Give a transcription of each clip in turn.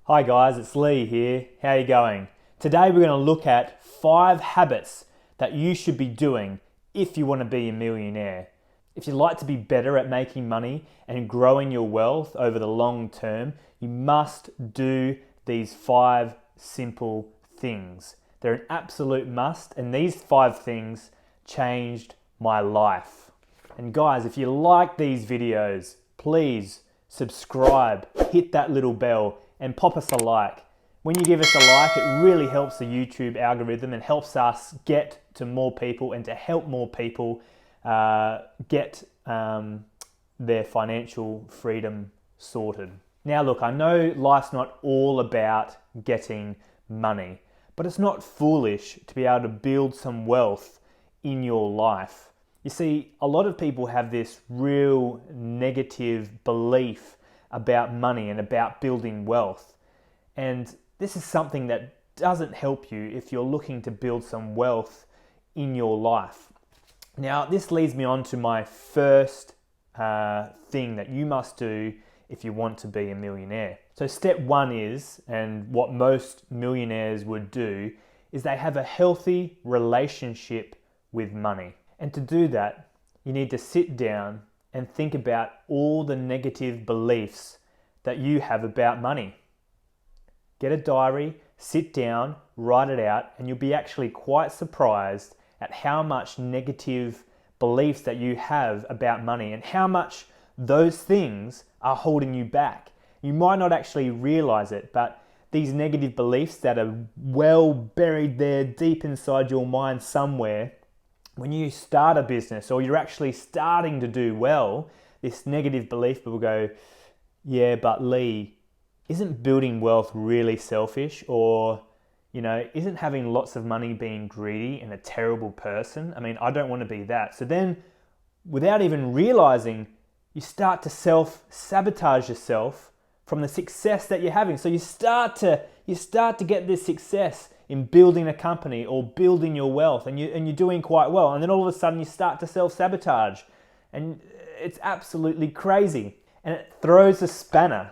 Hi guys, it's Lee here. How are you going? Today we're going to look at 5 habits that you should be doing if you want to be a millionaire. If you'd like to be better at making money and growing your wealth over the long term, you must do these 5 simple things. They're an absolute must, and these 5 things changed my life. And guys, if you like these videos, please subscribe, hit that little bell, and pop us a like. When you give us a like, it really helps the YouTube algorithm and helps us get to more people and to help more people get their financial freedom sorted. Now look, I know life's not all about getting money, but it's not foolish to be able to build some wealth in your life. You see, a lot of people have this real negative belief about money and about building wealth. And this is something that doesn't help you if you're looking to build some wealth in your life. Now, this leads me on to my first thing that you must do if you want to be a millionaire. So step 1 is, and what most millionaires would do, is they have a healthy relationship with money. And to do that, you need to sit down and think about all the negative beliefs that you have about money. Get a diary, sit down, write it out, and you'll be actually quite surprised at how much negative beliefs that you have about money and how much those things are holding you back. You might not actually realize it, but these negative beliefs that are well buried there deep inside your mind somewhere, when you start a business or you're actually starting to do well, this negative belief will go, yeah, but Lee, isn't building wealth really selfish? Or, isn't having lots of money being greedy and a terrible person? I mean, I don't want to be that. So then, without even realizing, you start to self-sabotage yourself from the success that you're having. So you start to get this success in building a company or building your wealth, and you're doing quite well, and then all of a sudden you start to self-sabotage, and it's absolutely crazy, and it throws a spanner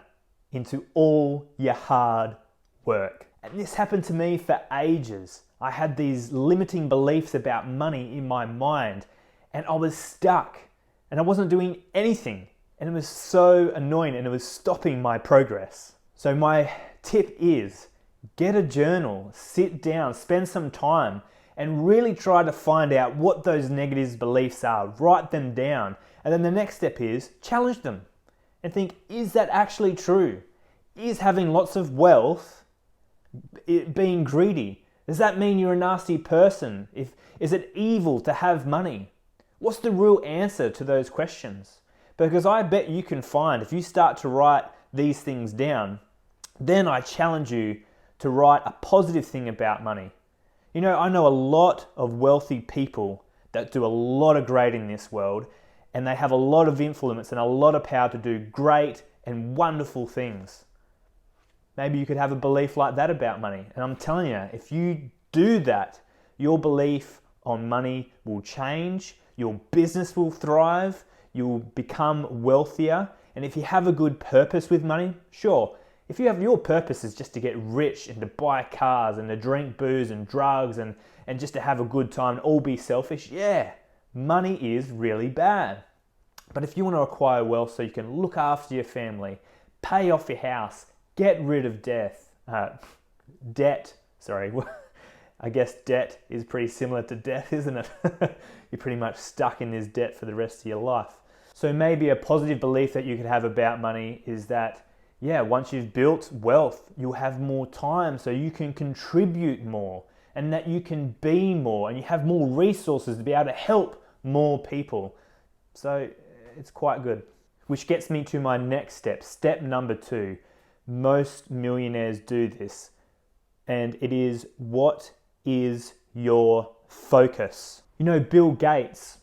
into all your hard work. And this happened to me for ages. I had these limiting beliefs about money in my mind, and I was stuck, and I wasn't doing anything, and it was so annoying, and it was stopping my progress. So my tip is, get a journal, sit down, spend some time, and really try to find out what those negative beliefs are. Write them down. And then the next step is challenge them and think, is that actually true? Is having lots of wealth being greedy? Does that mean you're a nasty person? Is it evil to have money? What's the real answer to those questions? Because I bet you can find, if you start to write these things down, then I challenge you to write a positive thing about money. I know a lot of wealthy people that do a lot of great in this world, and they have a lot of influence and a lot of power to do great and wonderful things. Maybe you could have a belief like that about money. And I'm telling you, if you do that, your belief on money will change, your business will thrive, you'll become wealthier. And if you have a good purpose with money, sure. If you have your purpose is just to get rich and to buy cars and to drink booze and drugs and just to have a good time and all be selfish, yeah, money is really bad. But if you want to acquire wealth so you can look after your family, pay off your house, get rid of debt. I guess debt is pretty similar to death, isn't it? You're pretty much stuck in this debt for the rest of your life. So maybe a positive belief that you could have about money is that, yeah, once you've built wealth, you'll have more time so you can contribute more and that you can be more and you have more resources to be able to help more people. So it's quite good. Which gets me to my next step, step number 2. Most millionaires do this, and it is, what is your focus? Bill Gates,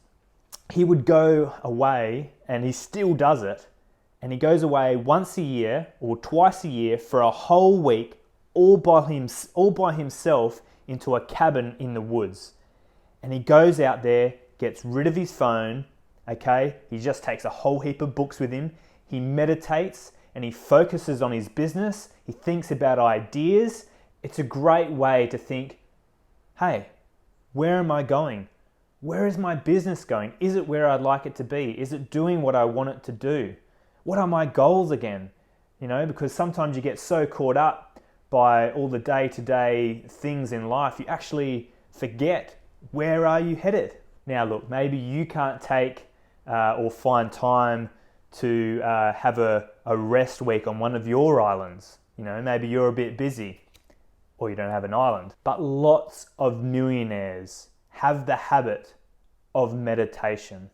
he would go away, and he still does it, and he goes away once a year or twice a year for a whole week all by himself into a cabin in the woods. And he goes out there, gets rid of his phone, okay? He just takes a whole heap of books with him. He meditates and he focuses on his business, he thinks about ideas, it's a great way to think, hey, where am I going? Where is my business going? Is it where I'd like it to be? Is it doing what I want it to do? What are my goals again? Because sometimes you get so caught up by all the day-to-day things in life, you actually forget, where are you headed? Now look, maybe you can't take or find time to have a rest week on one of your islands. Maybe you're a bit busy or you don't have an island. But lots of millionaires have the habit of meditation.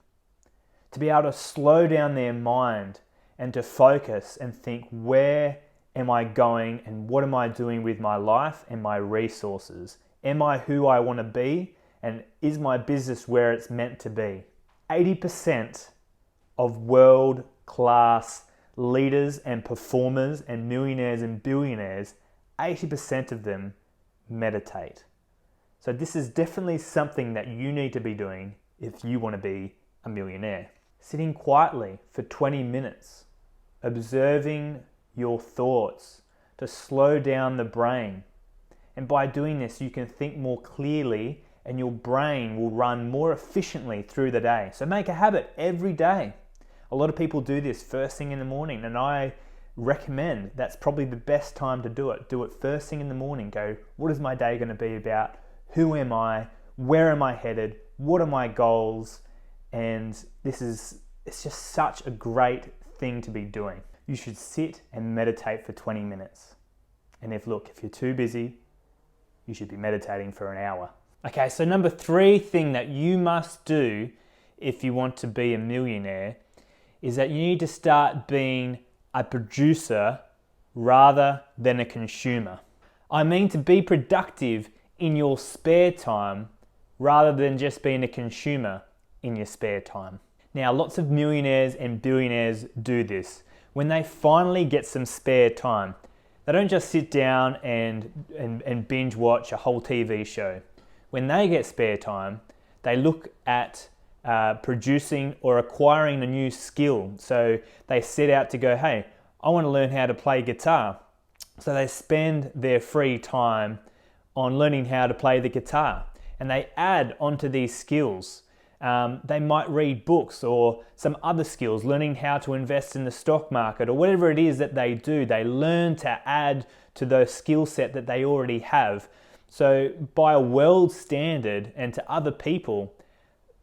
To be able to slow down their mind and to focus and think, where am I going and what am I doing with my life and my resources? Am I who I want to be? And is my business where it's meant to be? 80% of world-class leaders and performers and millionaires and billionaires, 80% of them meditate. So this is definitely something that you need to be doing if you want to be a millionaire. Sitting quietly for 20 minutes, observing your thoughts to slow down the brain. And by doing this, you can think more clearly and your brain will run more efficiently through the day. So make a habit every day. A lot of people do this first thing in the morning, and I recommend that's probably the best time to do it. Do it first thing in the morning. Go, what is my day going to be about? Who am I? Where am I headed? What are my goals? And it's just such a great thing to be doing. You should sit and meditate for 20 minutes. And if you're too busy, you should be meditating for an hour. Okay, so number 3 thing that you must do if you want to be a millionaire is that you need to start being a producer rather than a consumer. I mean to be productive in your spare time rather than just being a consumer in your spare time. Now, lots of millionaires and billionaires do this. When they finally get some spare time, they don't just sit down and binge watch a whole TV show. When they get spare time, they look at producing or acquiring a new skill. So they set out to go, hey, I want to learn how to play guitar. So they spend their free time on learning how to play the guitar, and they add onto these skills. They might read books or some other skills, learning how to invest in the stock market or whatever it is that they do. They learn to add to those skill set that they already have. So by a world standard and to other people,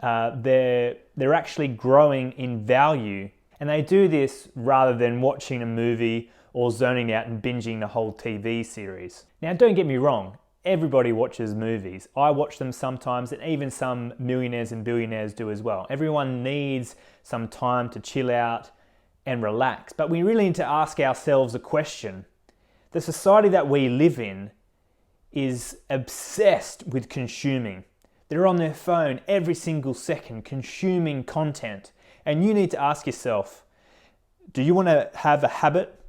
they're actually growing in value. And they do this rather than watching a movie or zoning out and binging the whole TV series. Now, don't get me wrong. Everybody watches movies. I watch them sometimes, and even some millionaires and billionaires do as well. Everyone needs some time to chill out and relax. But we really need to ask ourselves a question. The society that we live in is obsessed with consuming. They're on their phone every single second consuming content. And you need to ask yourself, do you want to have a habit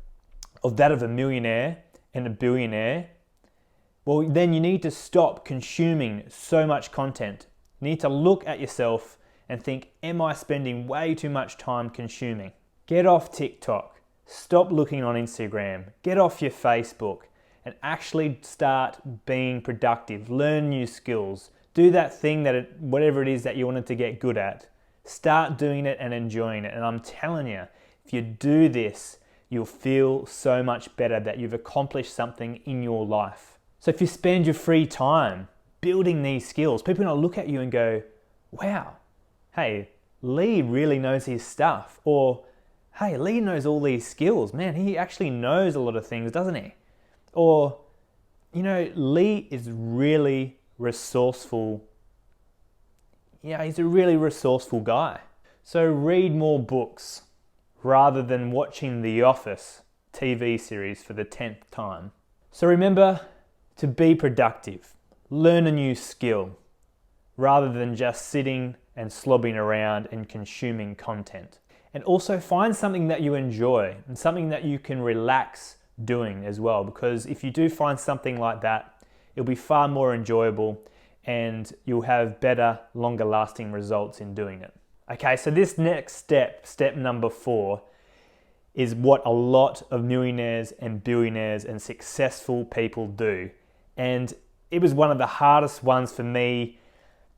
of that of a millionaire and a billionaire? Well, then you need to stop consuming so much content. You need to look at yourself and think, am I spending way too much time consuming? Get off TikTok. Stop looking on Instagram. Get off your Facebook and actually start being productive. Learn new skills. Do that thing whatever it is that you wanted to get good at. Start doing it and enjoying it. And I'm telling you, if you do this, you'll feel so much better that you've accomplished something in your life. So if you spend your free time building these skills, people are going to look at you and go, wow, hey, Lee really knows his stuff. Or, hey, Lee knows all these skills. Man, he actually knows a lot of things, doesn't he? Or, Lee is really resourceful. Yeah, he's a really resourceful guy. So read more books rather than watching The Office TV series for the 10th time. So remember to be productive. Learn a new skill rather than just sitting and slobbing around and consuming content. And also find something that you enjoy and something that you can relax doing as well, because if you do find something like that, it'll be far more enjoyable and you'll have better, longer lasting results in doing it. Okay, so this next step number 4, is what a lot of millionaires and billionaires and successful people do. And it was one of the hardest ones for me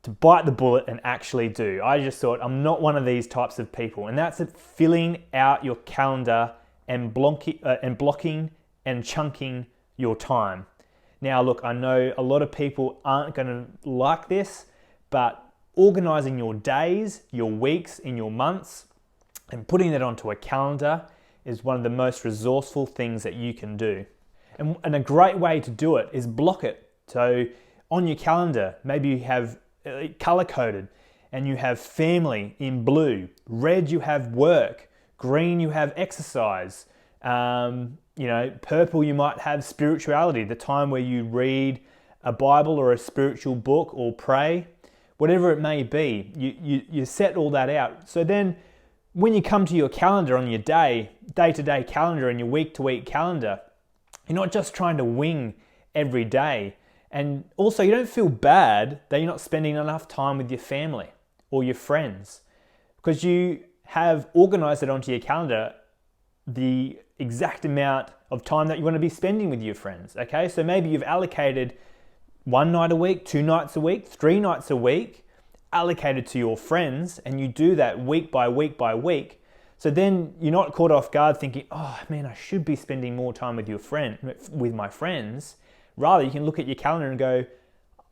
to bite the bullet and actually do. I just thought, I'm not one of these types of people. And that's filling out your calendar and blocking and chunking your time. Now, look, I know a lot of people aren't going to like this, but organizing your days, your weeks, and your months, and putting that onto a calendar is one of the most resourceful things that you can do. And a great way to do it is block it. So on your calendar, maybe you have color coded and you have family in blue, red you have work, green you have exercise, purple you might have spirituality, the time where you read a Bible or a spiritual book or pray, whatever it may be. You set all that out. So then when you come to your calendar on your day-to-day calendar and your week-to-week calendar, you're not just trying to wing every day. And also you don't feel bad that you're not spending enough time with your family or your friends, because you have organized it onto your calendar the exact amount of time that you want to be spending with your friends. Okay, so maybe you've allocated 1 night a week, 2 nights a week, 3 nights a week allocated to your friends, and you do that week by week by week. So then you're not caught off guard thinking, oh man, I should be spending more time with my friends. Rather, you can look at your calendar and go,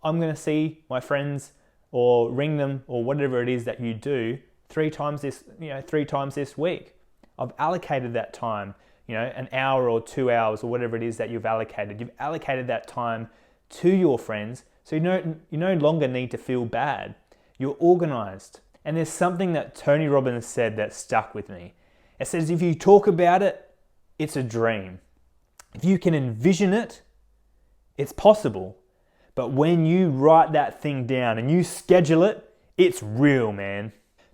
I'm going to see my friends or ring them or whatever it is that you do 3 times this week. I've allocated that time, an hour or 2 hours or whatever it is that you've allocated. You've allocated that time to your friends, so you no longer need to feel bad. You're organized. And there's something that Tony Robbins said that stuck with me. It says, if you talk about it, it's a dream. If you can envision it, it's possible. But when you write that thing down and you schedule it, it's real, man.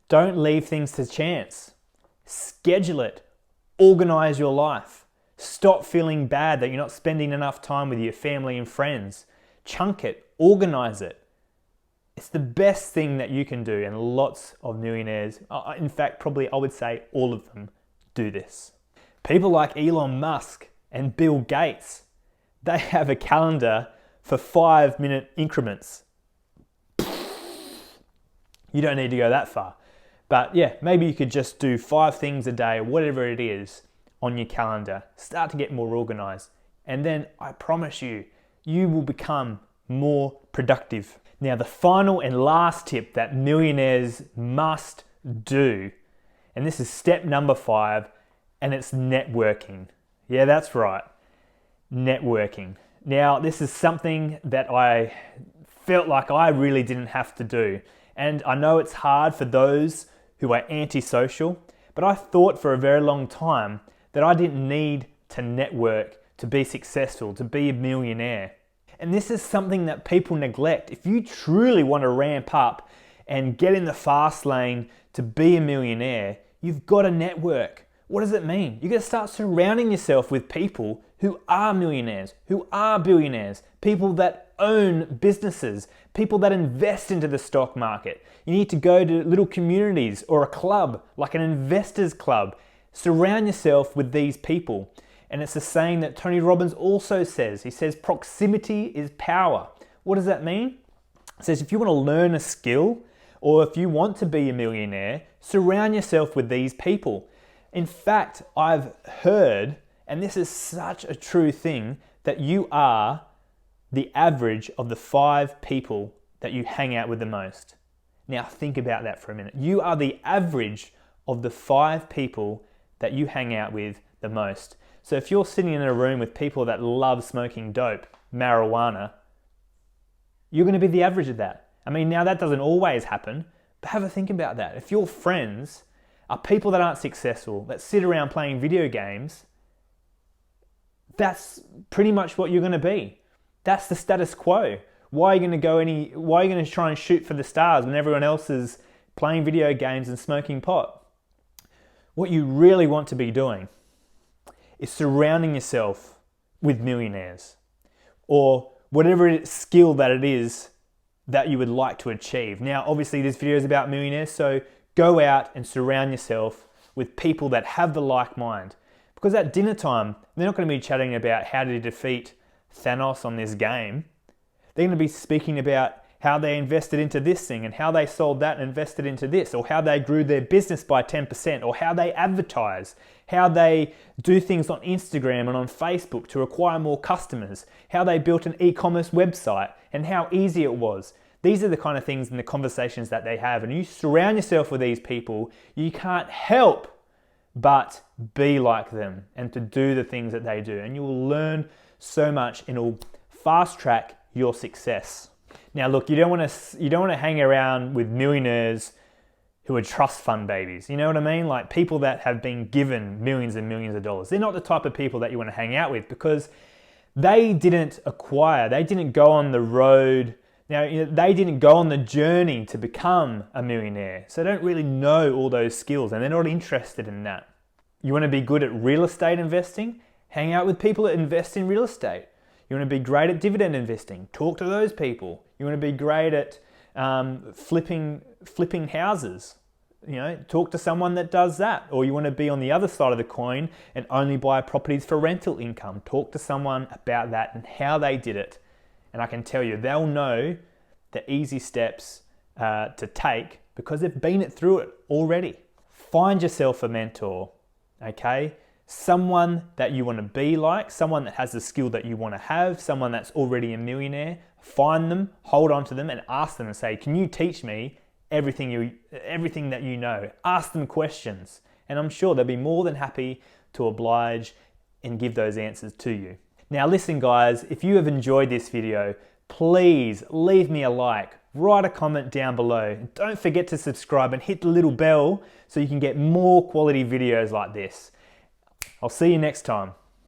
Don't leave things to chance. Schedule it. Organize your life. Stop feeling bad that you're not spending enough time with your family and friends. Chunk it. Organize it. It's the best thing that you can do, and lots of millionaires, in fact, probably I would say all of them, do this. People like Elon Musk and Bill Gates, they have a calendar for 5-minute increments. You don't need to go that far. But yeah, maybe you could just do 5 things a day, whatever it is, on your calendar. Start to get more organized. And then I promise you, you will become more productive. Now, the final and last tip that millionaires must do, and this is step number 5, and it's networking. Yeah, that's right. Networking. Now, this is something that I felt like I really didn't have to do. And I know it's hard for those who are antisocial, but I thought for a very long time that I didn't need to network to be successful, to be a millionaire. And this is something that people neglect. If you truly want to ramp up and get in the fast lane to be a millionaire, you've got to network. What does it mean? You've got to start surrounding yourself with people who are millionaires, who are billionaires, people that own businesses, people that invest into the stock market. You need to go to little communities or a club, like an investors club. Surround yourself with these people. And it's a saying that Tony Robbins also says. He says, proximity is power. What does that mean? It says, if you want to learn a skill or if you want to be a millionaire, surround yourself with these people. In fact, I've heard, and this is such a true thing, that you are the average of the 5 people that you hang out with the most. Now think about that for a minute. You are the average of the 5 people that you hang out with the most. So if you're sitting in a room with people that love smoking dope, marijuana, you're going to be the average of that. I mean, now that doesn't always happen, but have a think about that. If your friends are people that aren't successful, that sit around playing video games, that's pretty much what you're going to be. That's the status quo. Why are you going to try and shoot for the stars when everyone else is playing video games and smoking pot? What you really want to be doing is surrounding yourself with millionaires or whatever skill that it is that you would like to achieve. Now, obviously this video is about millionaires, so go out and surround yourself with people that have the like mind. Because at dinner time, they're not going to be chatting about how to defeat Thanos on this game. They're going to be speaking about how they invested into this thing and how they sold that and invested into this, or how they grew their business by 10%, or how they advertise, how they do things on Instagram and on Facebook to acquire more customers, how they built an e-commerce website and how easy it was. These are the kind of things and the conversations that they have. And you surround yourself with these people, you can't help but be like them and to do the things that they do. And you will learn so much and it will fast track your success. Now look, you don't want to hang around with millionaires who are trust fund babies. You know what I mean? Like people that have been given millions and millions of dollars. They're not the type of people that you want to hang out with because they didn't acquire, they didn't go on the road. Now, they didn't go on the journey to become a millionaire. So they don't really know all those skills and they're not interested in that. You want to be good at real estate investing? Hang out with people that invest in real estate. You want to be great at dividend investing? Talk to those people. You want to be great at flipping houses? Talk to someone that does that. Or you want to be on the other side of the coin and only buy properties for rental income? Talk to someone about that and how they did it. And I can tell you, they'll know the easy steps to take because they've been through it already. Find yourself a mentor, okay? Someone that you want to be like, someone that has the skill that you want to have, someone that's already a millionaire. Find them, hold on to them and ask them and say, can you teach me everything that you know? Ask them questions and I'm sure they'll be more than happy to oblige and give those answers to you. Now listen guys, if you have enjoyed this video, please leave me a like, write a comment down below. And don't forget to subscribe and hit the little bell so you can get more quality videos like this. I'll see you next time.